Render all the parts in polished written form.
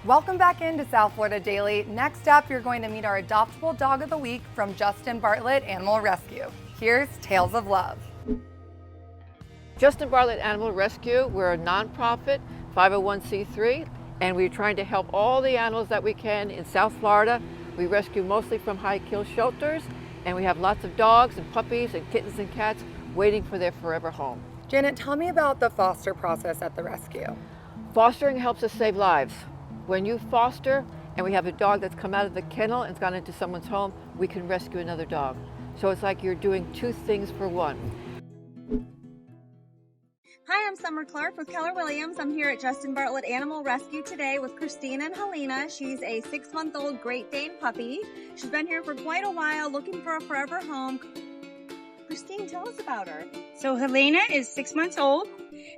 Welcome back into South Florida Daily. Next up, you're going to meet our adoptable dog of the week from Justin Bartlett Animal Rescue. Here's Tales of Love. Justin Bartlett Animal Rescue, we're a nonprofit 501c3, and we're trying to help all the animals that we can in South Florida. We rescue mostly from high-kill shelters, and we have lots of dogs and puppies and kittens and cats waiting for their forever home. Janet, tell me about the foster process at the rescue. Fostering helps us save lives. When you foster and we have a dog that's come out of the kennel and gone into someone's home, we can rescue another dog. So it's like you're doing two things for one. Hi, I'm Summer Clark with Keller Williams. I'm here at Justin Bartlett Animal Rescue today with Christine and Helena. She's a 6-month-old Great Dane puppy. She's been here for quite a while looking for a forever home. Christine, tell us about her. So Helena is 6 months old.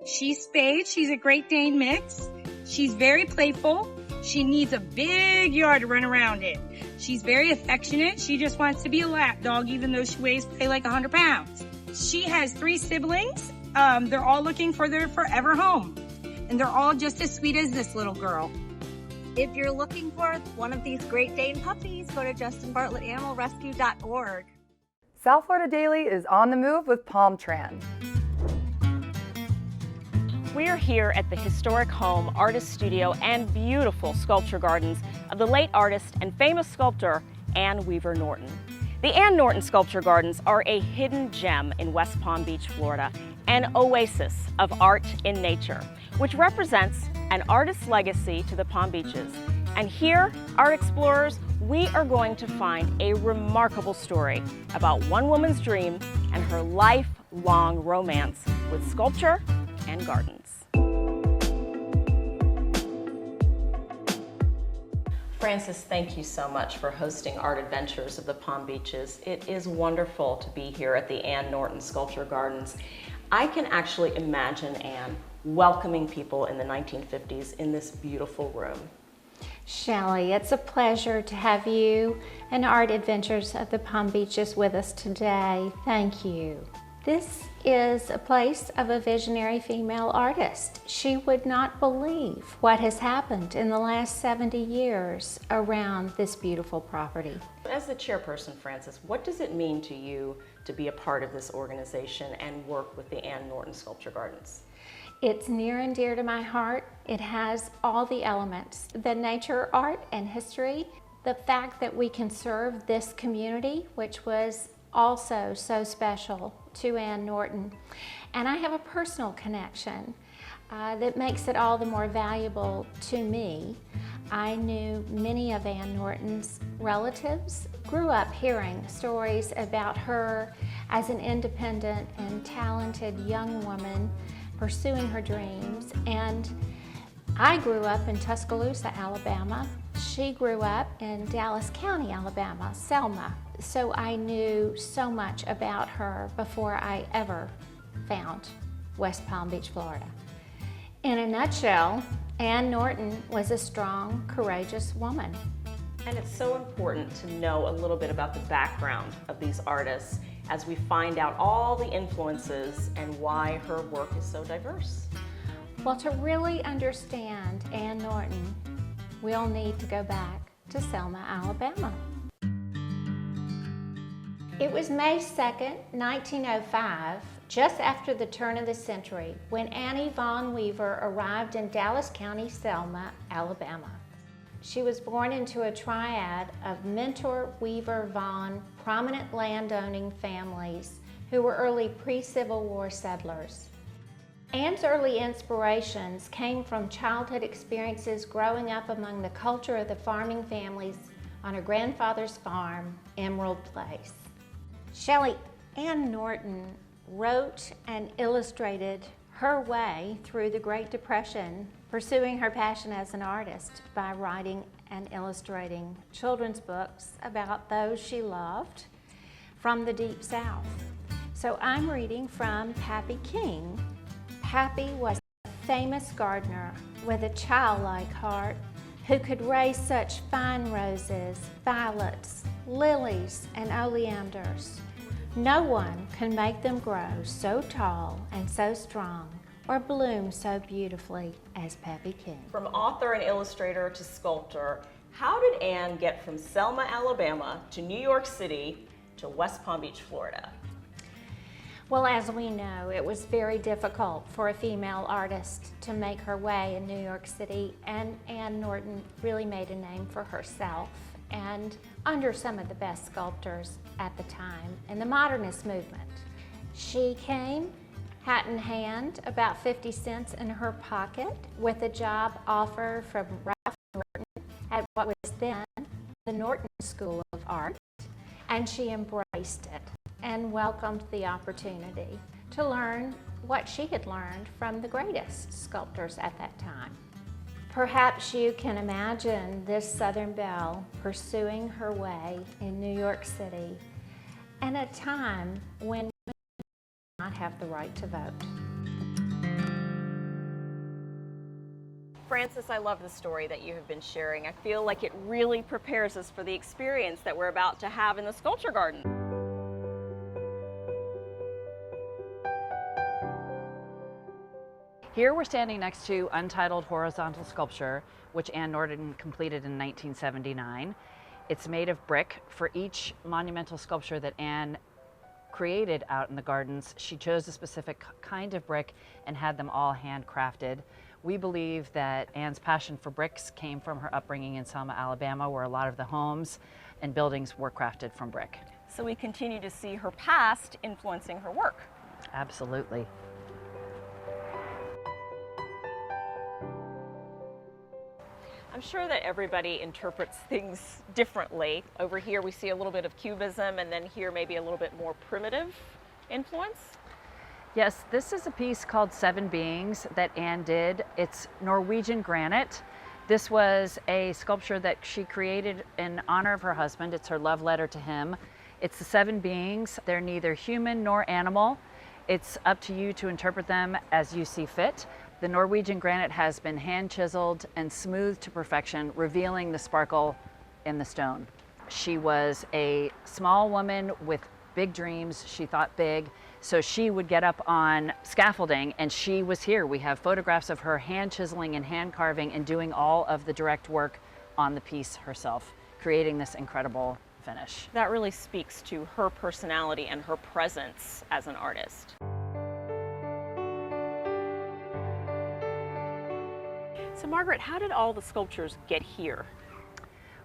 She's spayed. She's a Great Dane mix. She's very playful. She needs a big yard to run around in. She's very affectionate. She just wants to be a lap dog, even though she weighs, say, like 100 pounds. She has 3 siblings. They're all looking for their forever home. And they're all just as sweet as this little girl. If you're looking for one of these Great Dane puppies, go to justinbartlettanimalrescue.org. South Florida Daily is on the move with Palm Tran. We are here at the historic home, artist studio, and beautiful sculpture gardens of the late artist and famous sculptor Ann Weaver Norton. The Ann Norton Sculpture Gardens are a hidden gem in West Palm Beach, Florida, an oasis of art in nature, which represents an artist's legacy to the Palm Beaches. And here, art explorers, we are going to find a remarkable story about one woman's dream and her lifelong romance with sculpture and gardens. Frances, thank you so much for hosting Art Adventures of the Palm Beaches. It is wonderful to be here at the Ann Norton Sculpture Gardens. I can actually imagine Ann welcoming people in the 1950s in this beautiful room. Shelley, it's a pleasure to have you and Art Adventures of the Palm Beaches with us today. Thank you. This is a place of a visionary female artist. She would not believe what has happened in the last 70 years around this beautiful property. As the chairperson, Frances, what does it mean to you to be a part of this organization and work with the Ann Norton Sculpture Gardens? It's near and dear to my heart. It has all the elements, the nature, art, and history. The fact that we can serve this community, which was also so special to Ann Norton. And I have a personal connection that makes it all the more valuable to me. I knew many of Ann Norton's relatives, grew up hearing stories about her as an independent and talented young woman pursuing her dreams. And I grew up in Tuscaloosa, Alabama. She grew up in Dallas County, Alabama, Selma. So I knew so much about her before I ever found West Palm Beach, Florida. In a nutshell, Ann Norton was a strong, courageous woman. And it's so important to know a little bit about the background of these artists as we find out all the influences and why her work is so diverse. Well, to really understand Ann Norton, we'll need to go back to Selma, Alabama. It was May 2nd, 1905, just after the turn of the century, when Annie Vaughn Weaver arrived in Dallas County, Selma, Alabama. She was born into a triad of Mentor, Weaver, Vaughn, prominent landowning families who were early pre-Civil War settlers. Ann's early inspirations came from childhood experiences growing up among the culture of the farming families on her grandfather's farm, Emerald Place. Shelley, Ann Norton wrote and illustrated her way through the Great Depression, pursuing her passion as an artist by writing and illustrating children's books about those she loved from the Deep South. So I'm reading from Pappy King. Pappy was a famous gardener with a childlike heart who could raise such fine roses, violets, lilies, and oleanders. No one can make them grow so tall and so strong or bloom so beautifully as Pappy King. From author and illustrator to sculptor, how did Anne get from Selma, Alabama to New York City to West Palm Beach, Florida? Well, as we know, it was very difficult for a female artist to make her way in New York City, and Anne Norton really made a name for herself and under some of the best sculptors at the time in the modernist movement. She came hat in hand, about 50 cents in her pocket, with a job offer from Ralph Norton at what was then the Norton School of Art, and she embraced it and welcomed the opportunity to learn what she had learned from the greatest sculptors at that time. Perhaps you can imagine this Southern belle pursuing her way in New York City at a time when women did not have the right to vote. Frances, I love the story that you have been sharing. I feel like it really prepares us for the experience that we're about to have in the Sculpture Garden. Here we're standing next to Untitled Horizontal Sculpture, which Anne Norton completed in 1979. It's made of brick. For each monumental sculpture that Anne created out in the gardens, she chose a specific kind of brick and had them all handcrafted. We believe that Anne's passion for bricks came from her upbringing in Selma, Alabama, where a lot of the homes and buildings were crafted from brick. So we continue to see her past influencing her work. Absolutely. I'm sure that everybody interprets things differently. Over here we see a little bit of cubism, and then here maybe a little bit more primitive influence. Yes, this is a piece called Seven Beings that Anne did. It's Norwegian granite. This was a sculpture that she created in honor of her husband. It's her love letter to him. It's the seven beings. They're neither human nor animal. It's up to you to interpret them as you see fit. The Norwegian granite has been hand chiseled and smoothed to perfection, revealing the sparkle in the stone. She was a small woman with big dreams. She thought big, so she would get up on scaffolding, and she was here. We have photographs of her hand chiseling and hand carving and doing all of the direct work on the piece herself, creating this incredible finish. That really speaks to her personality and her presence as an artist. So Margaret, how did all the sculptures get here?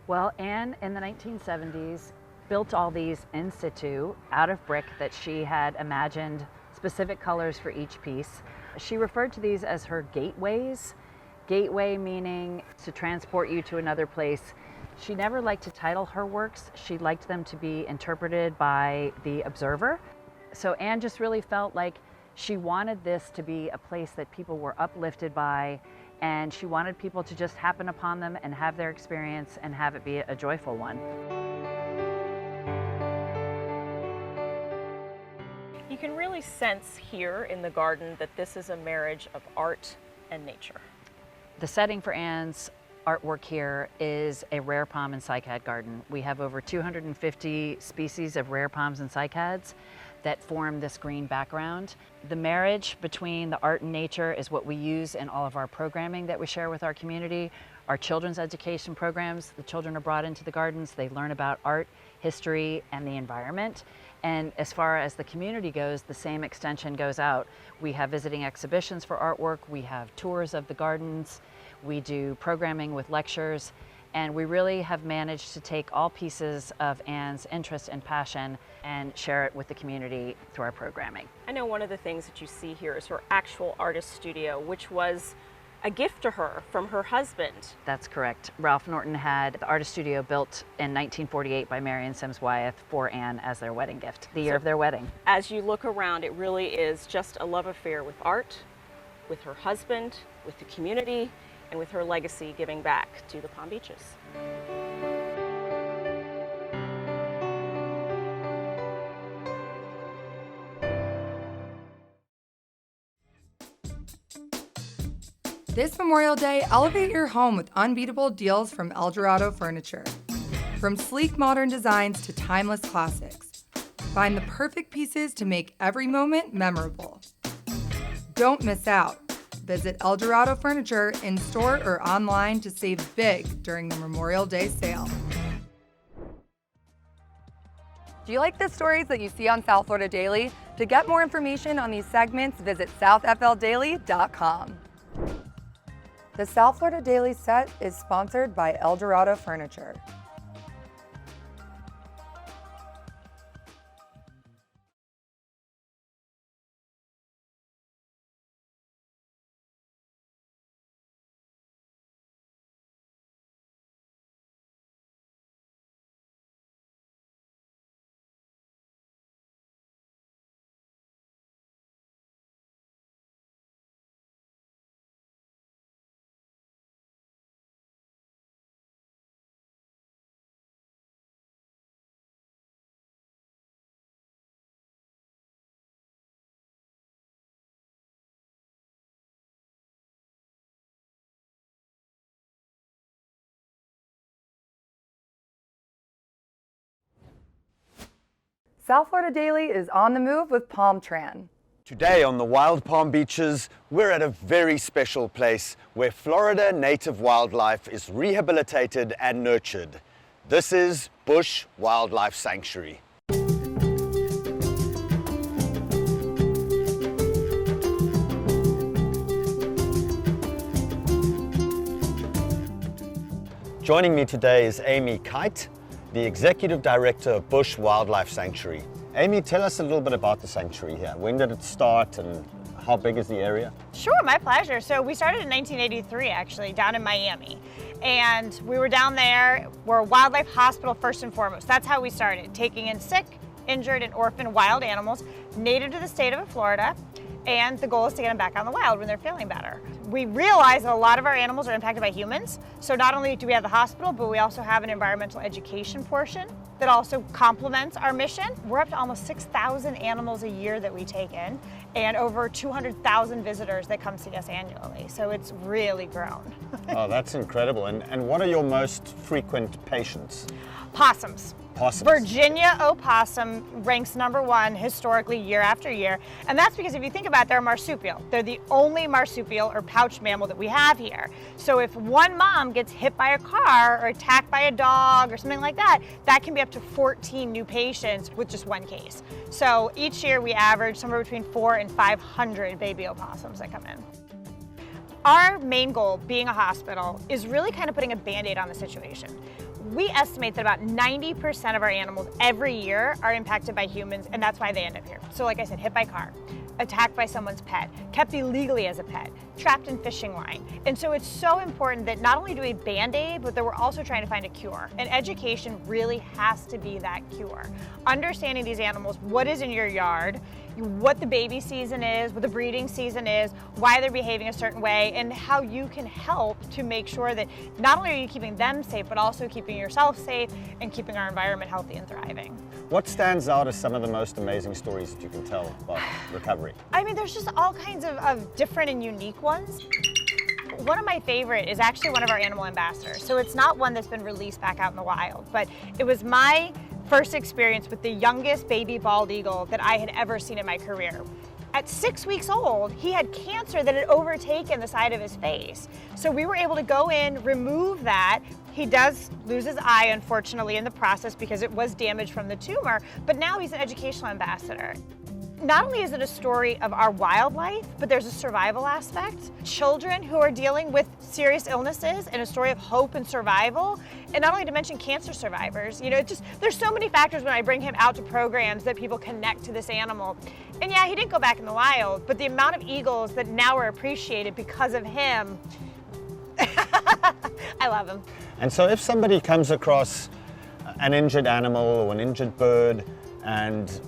Well, Anne in the 1970s built all these in situ out of brick that she had imagined specific colors for each piece. She referred to these as her gateways. Gateway meaning to transport you to another place. She never liked to title her works. She liked them to be interpreted by the observer. So Anne just really felt like she wanted this to be a place that people were uplifted by, and she wanted people to just happen upon them and have their experience and have it be a joyful one. You can really sense here in the garden that this is a marriage of art and nature. The setting for Anne's artwork here is a rare palm and cycad garden. We have over 250 species of rare palms and cycads that form this green background. The marriage between the art and nature is what we use in all of our programming that we share with our community. Our children's education programs, the children are brought into the gardens, they learn about art, history, and the environment. And as far as the community goes, the same extension goes out. We have visiting exhibitions for artwork, we have tours of the gardens, we do programming with lectures, and we really have managed to take all pieces of Anne's interest and passion and share it with the community through our programming. I know one of the things that you see here is her actual artist studio, which was a gift to her from her husband. That's correct. Ralph Norton had the artist studio built in 1948 by Marion Sims Wyeth for Anne as their wedding gift, the year of their wedding. As you look around, it really is just a love affair with art, with her husband, with the community, and with her legacy giving back to the Palm Beaches. This Memorial Day, elevate your home with unbeatable deals from El Dorado Furniture. From sleek modern designs to timeless classics, find the perfect pieces to make every moment memorable. Don't miss out. Visit El Dorado Furniture in store or online to save big during the Memorial Day sale. Do you like the stories that you see on South Florida Daily? To get more information on these segments, visit southfldaily.com. The South Florida Daily set is sponsored by El Dorado Furniture. South Florida Daily is on the move with PalmTran. Today on the Wild Palm Beaches, we're at a very special place where Florida native wildlife is rehabilitated and nurtured. This is Bush Wildlife Sanctuary. Joining me today is Amy Kite, the Executive Director of Bush Wildlife Sanctuary. Amy, tell us a little bit about the sanctuary here. When did it start and how big is the area? Sure, my pleasure. So we started in 1983 actually, down in Miami. And we were down there, we're a wildlife hospital first and foremost. That's how we started, taking in sick, injured, and orphaned wild animals native to the state of Florida. And the goal is to get them back out in the wild when they're feeling better. We realize that a lot of our animals are impacted by humans. So not only do we have the hospital, but we also have an environmental education portion that also complements our mission. We're up to almost 6,000 animals a year that we take in and over 200,000 visitors that come see us annually. So it's really grown. Oh, that's incredible. And what are your most frequent patients? Possums. Possums. Virginia opossum ranks #1 historically year after year. And that's because if you think about it, they're a marsupial. They're the only marsupial or pouched mammal that we have here. So if one mom gets hit by a car or attacked by a dog or something like that, that can be up to 14 new patients with just one case. So each year we average somewhere between 400 and 500 baby opossums that come in. Our main goal, being a hospital, is really kind of putting a Band-Aid on the situation. We estimate that about 90% of our animals every year are impacted by humans, and that's why they end up here. So like I said, hit by car, attacked by someone's pet, kept illegally as a pet, trapped in fishing line. And so it's so important that not only do we Band-Aid, but that we're also trying to find a cure. And education really has to be that cure. Understanding these animals, what is in your yard, what the baby season is, what the breeding season is, why they're behaving a certain way, and how you can help to make sure that not only are you keeping them safe, but also keeping yourself safe and keeping our environment healthy and thriving. What stands out as some of the most amazing stories that you can tell about recovery? I mean, there's just all kinds of different and unique ones. One of my favorite is actually one of our animal ambassadors. So it's not one that's been released back out in the wild, but it was my first experience with the youngest baby bald eagle that I had ever seen in my career. At 6 weeks old, he had cancer that had overtaken the side of his face. So we were able to go in, remove that. He does lose his eye, unfortunately, in the process because it was damaged from the tumor, but now he's an educational ambassador. Not only is it a story of our wildlife, but there's a survival aspect. Children who are dealing with serious illnesses and a story of hope and survival. And not only to mention cancer survivors, you know, there's so many factors when I bring him out to programs that people connect to this animal. And yeah, he didn't go back in the wild, but the amount of eagles that now are appreciated because of him, I love him. And so if somebody comes across an injured animal or an injured bird and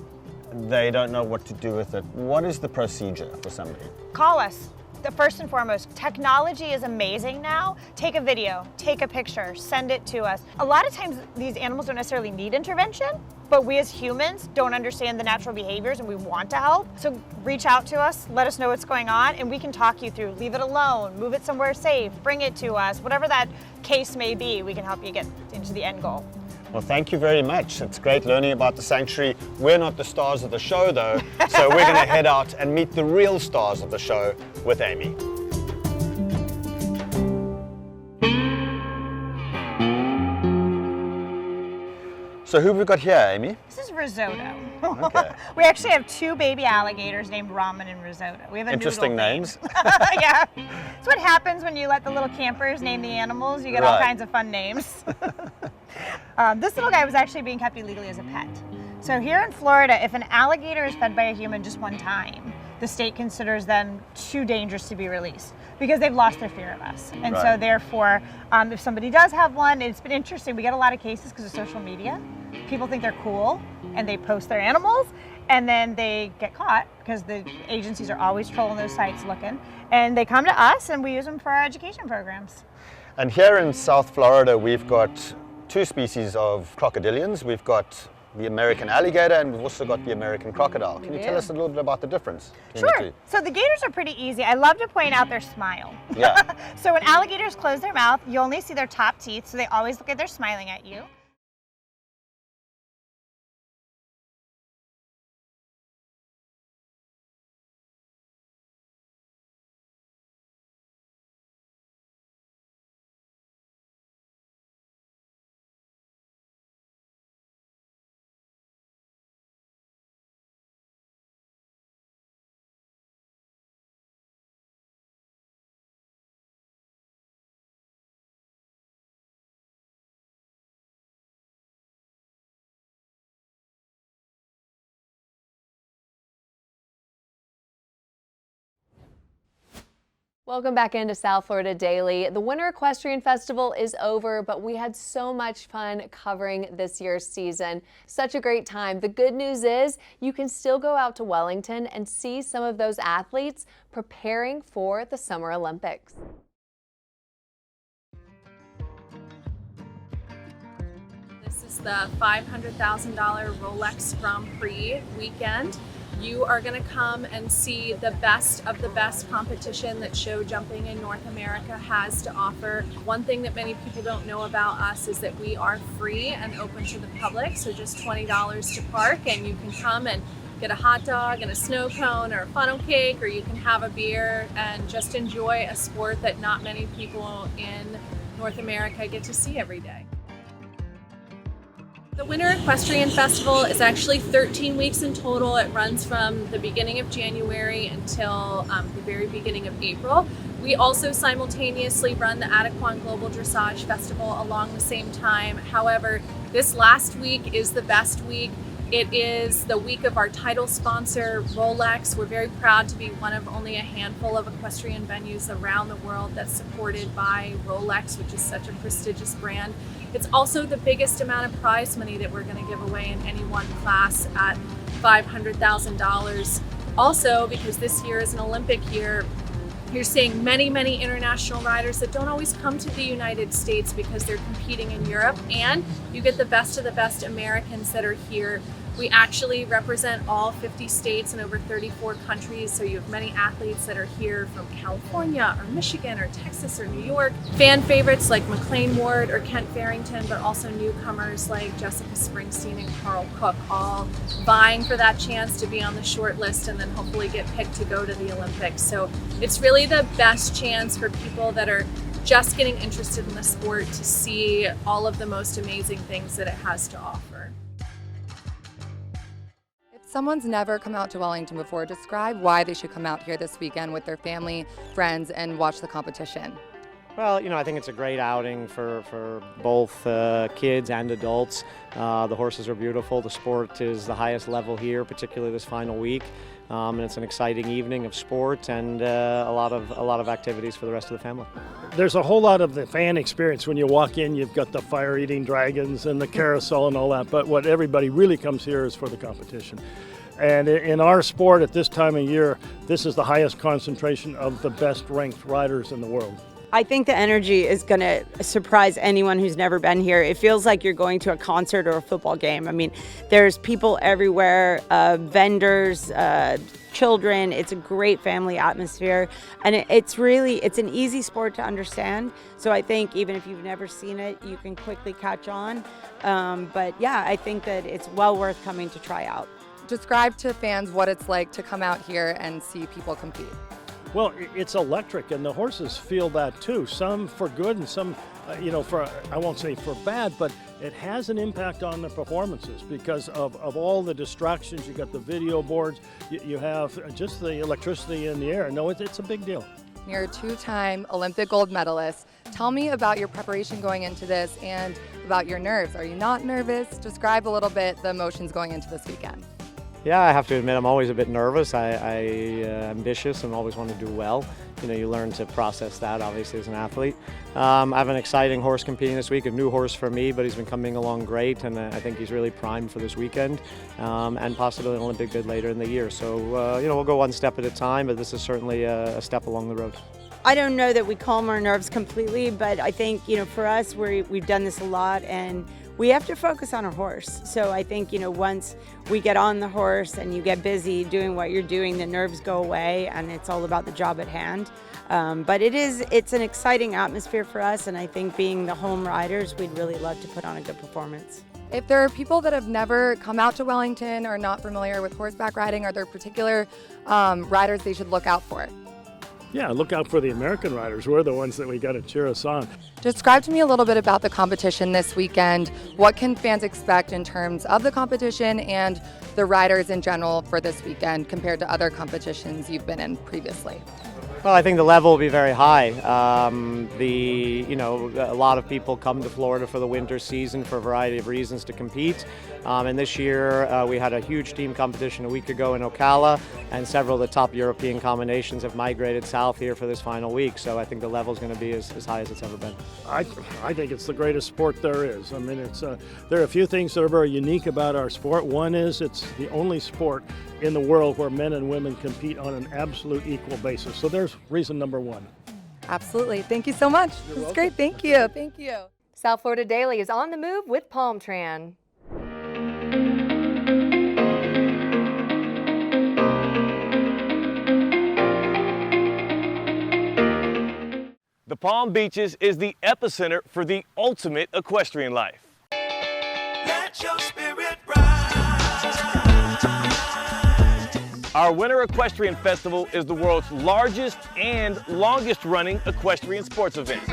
they don't know what to do with it, what is the procedure for somebody? Call us. First and foremost, technology is amazing now. Take a video, take a picture, send it to us. A lot of times these animals don't necessarily need intervention, but we as humans don't understand the natural behaviors and we want to help. So reach out to us, let us know what's going on, and we can talk you through. Leave it alone, move it somewhere safe, bring it to us, whatever that case may be, we can help you get into the end goal. Well, thank you very much. It's great learning about the sanctuary. We're not the stars of the show, though, so we're going to head out and meet the real stars of the show with Amy. So who have we got here, Amy? This is Risotto. Okay. We actually have 2 baby alligators named Ramen and Risotto. We have a Interesting noodle theme. names. Yeah. It's what happens when you let the little campers name the animals. You get all Right. kinds of fun names. This little guy was actually being kept illegally as a pet. So here in Florida, if an alligator is fed by a human just one time, the state considers them too dangerous to be released because they've lost their fear of us. And so Right. therefore, if somebody does have one, it's been interesting. We get a lot of cases because of social media. People think they're cool and they post their animals and then they get caught because the agencies are always trolling those sites looking. And they come to us and we use them for our education programs. And here in South Florida, we've got 2 species of crocodilians. We've got the American alligator and we've also got the American crocodile. Can you tell us a little bit about the difference between the Sure. So the gators are pretty easy. I love to point out their smile. Yeah. So when alligators close their mouth, you only see their top teeth, so they always look like they're smiling at you. Welcome back into South Florida Daily. The Winter Equestrian Festival is over, but we had so much fun covering this year's season. Such a great time. The good news is you can still go out to Wellington and see some of those athletes preparing for the Summer Olympics. This is the $500,000 Rolex Grand Prix weekend. You are going to come and see the best of the best competition that show jumping in North America has to offer. One thing that many people don't know about us is that we are free and open to the public, so just $20 to park, and you can come and get a hot dog and a snow cone or a funnel cake, or you can have a beer and just enjoy a sport that not many people in North America get to see every day. The Winter Equestrian Festival is actually 13 weeks in total. It runs from the beginning of January until the very beginning of April. We also simultaneously run the Adequan Global Dressage Festival along the same time. However, this last week is the best week. It is the week of our title sponsor, Rolex. We're very proud to be one of only a handful of equestrian venues around the world that's supported by Rolex, which is such a prestigious brand. It's also the biggest amount of prize money that we're going to give away in any one class at $500,000. Also, because this year is an Olympic year, you're seeing many, many international riders that don't always come to the United States because they're competing in Europe, and you get the best of the best Americans that are here. We actually represent all 50 states and over 34 countries, so you have many athletes that are here from California or Michigan or Texas or New York. Fan favorites like McLean Ward or Kent Farrington, but also newcomers like Jessica Springsteen and Carl Cook, all vying for that chance to be on the short list and then hopefully get picked to go to the Olympics. So it's really the best chance for people that are just getting interested in the sport to see all of the most amazing things that it has to offer. Someone's never come out to Wellington before. Describe why they should come out here this weekend with their family, friends, and watch the competition. Well, I think it's a great outing for both kids and adults. The horses are beautiful. The sport is the highest level here, particularly this final week. And it's an exciting evening of sport and a lot of activities for the rest of the family. There's a whole lot of the fan experience when you walk in. You've got the fire-eating dragons and the carousel and all that, but what everybody really comes here is for the competition. And in our sport at this time of year, this is the highest concentration of the best ranked riders in the world. I think the energy is going to surprise anyone who's never been here. It feels like you're going to a concert or a football game. I mean, there's people everywhere, vendors, children. It's a great family atmosphere, and it's an easy sport to understand. So I think even if you've never seen it, you can quickly catch on. But yeah, I think that it's well worth coming to try out. Describe to fans what it's like to come out here and see people compete. Well, it's electric, and the horses feel that too. Some for good, and some, for I won't say for bad, but it has an impact on the performances because of all the distractions. You got the video boards, you have just the electricity in the air. No, it's a big deal. You're a two-time Olympic gold medalist. Tell me about your preparation going into this and about your nerves. Are you not nervous? Describe a little bit the emotions going into this weekend. Yeah, I have to admit I'm always a bit nervous. I'm ambitious and always want to do well. You learn to process that, obviously, as an athlete. I have an exciting horse competing this week, a new horse for me, but he's been coming along great, and I think he's really primed for this weekend, and possibly an Olympic bid later in the year. So, we'll go one step at a time, but this is certainly a step along the road. I don't know that we calm our nerves completely, but I think, for us, we've done this a lot, and we have to focus on our horse. So I think, once we get on the horse and you get busy doing what you're doing, the nerves go away and it's all about the job at hand. But it's an exciting atmosphere for us, and I think being the home riders, we'd really love to put on a good performance. If there are people that have never come out to Wellington or not familiar with horseback riding, are there particular riders they should look out for? Yeah, look out for the American riders. We're the ones that we got to cheer us on. Describe to me a little bit about the competition this weekend. What can fans expect in terms of the competition and the riders in general for this weekend compared to other competitions you've been in previously? Well, I think the level will be very high. A lot of people come to Florida for the winter season for a variety of reasons to compete. And this year we had a huge team competition a week ago in Ocala, and several of the top European combinations have migrated south here for this final week. So I think the level is going to be as high as it's ever been. I think it's the greatest sport there is. I mean, there are a few things that are very unique about our sport. One is it's the only sport in the world where men and women compete on an absolute equal basis. So there's reason number one. Absolutely. Thank you so much. This is great. Thank you. Thank you. South Florida Daily is on the move with Palm Tran. The Palm Beaches is the epicenter for the ultimate equestrian life. Let your spirit rise. Our Winter Equestrian Festival is the world's largest and longest running equestrian sports event.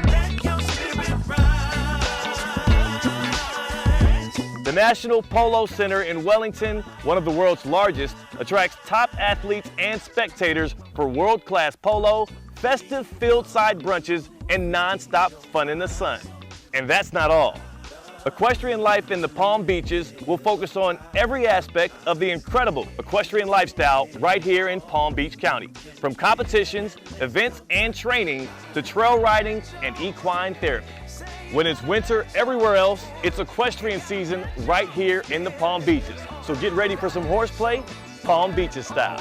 The National Polo Center in Wellington, one of the world's largest, attracts top athletes and spectators for world-class polo, festive field-side brunches, and non-stop fun in the sun. And that's not all. Equestrian life in the Palm Beaches will focus on every aspect of the incredible equestrian lifestyle right here in Palm Beach County. From competitions, events, and training to trail riding and equine therapy. When it's winter everywhere else, it's equestrian season right here in the Palm Beaches. So get ready for some horseplay, Palm Beaches style.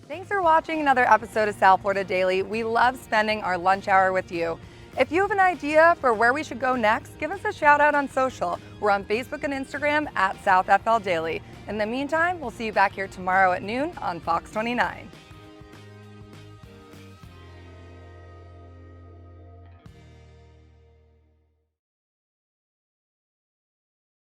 Thanks for watching another episode of South Florida Daily. We love spending our lunch hour with you. If you have an idea for where we should go next, give us a shout out on social. We're on Facebook and Instagram at South FL Daily. In the meantime, we'll see you back here tomorrow at noon on Fox 29.